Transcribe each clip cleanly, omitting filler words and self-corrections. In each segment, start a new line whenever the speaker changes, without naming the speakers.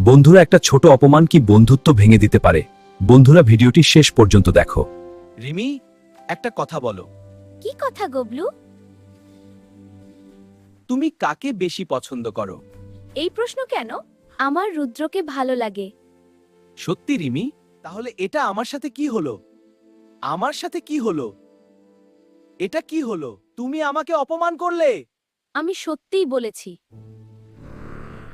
বন্ধুরা, একটা ছোট অপমান কি বন্ধুত্ব ভেঙে দিতে পারে? বন্ধুরা, ভিডিওটি শেষ পর্যন্ত দেখো।
রিমি, একটা কথা বলো।
কি কথা গবলু?
তুমি কাকে বেশি পছন্দ করো?
এই প্রশ্ন কেন? আমার রুদ্রকে ভালো লাগে।
সত্যি রিমি? তাহলে এটা আমার সাথে কি হলো? আমার সাথে কি হলো? এটা কি হলো? তুমি আমাকে অপমান করলে।
আমি সত্যিই বলেছি।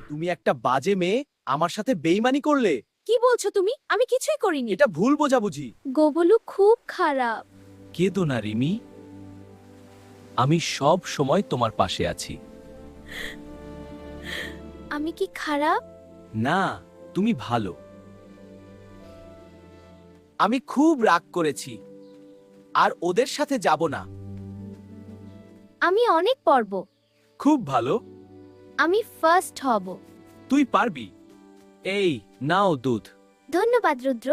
তুমি একটা বাজে মেয়ে, আমার সাথে বেইমানি করলে।
কি বলছো তুমি? আমি কিছুই করিনি।
এটা ভুল বোঝাবুঝি।
গবলু খুব খারাপ।
কেঁদো না রিমি, আমি সব সময় তোমার পাশে আছি।
আমি কি খারাপ?
না, তুমি ভালো। আমি খুব রাগ করেছি, আর ওদের সাথে যাব না।
আমি অনেক পড়ব।
খুব ভালো।
আমি ফার্স্ট হব।
তুই পারবি। এই নাও দুধ।
ধন্যবাদ রুদ্র।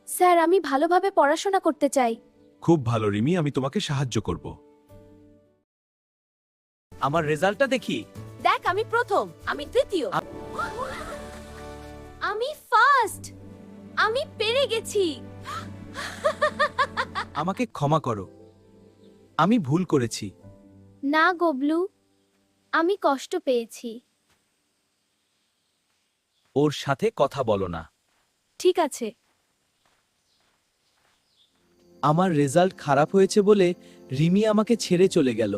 স্যার, আমি ভালোভাবে পড়াশোনা করতে চাই।
খুব ভালো রিমি, আমি তোমাকে সাহায্য করব।
আমার রেজাল্টটা দেখি।
দেখ, আমি প্রথম, আমি তৃতীয়, আমি ফার্স্ট। আমি পেরে গেছি।
আমাকে ক্ষমা করো, আমি ভুল করেছি।
না গবলু, আমি কষ্ট পেয়েছি।
ওর সাথে কথা বলো না।
ঠিক আছে।
আমার রেজাল্ট খারাপ হয়েছে বলে রিমি আমাকে ছেড়ে চলে গেল।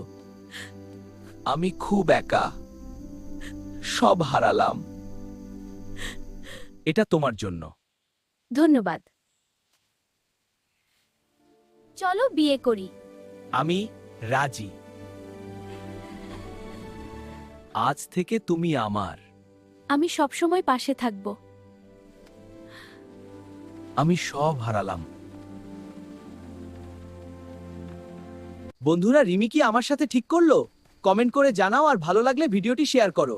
আমি খুব একা, সব হারালাম। এটা তোমার জন্য।
ধন্যবাদ। চলো বিয়ে করি।
আমি রাজি। আজ থেকে তুমি আমার।
আমি সবসময় পাশে থাকব।
আমি সব হারালাম। বন্ধুরা, রিমি কি আমার সাথে ঠিক করলো? কমেন্ট করে জানাও, আর ভালো লাগলে ভিডিওটি শেয়ার করো।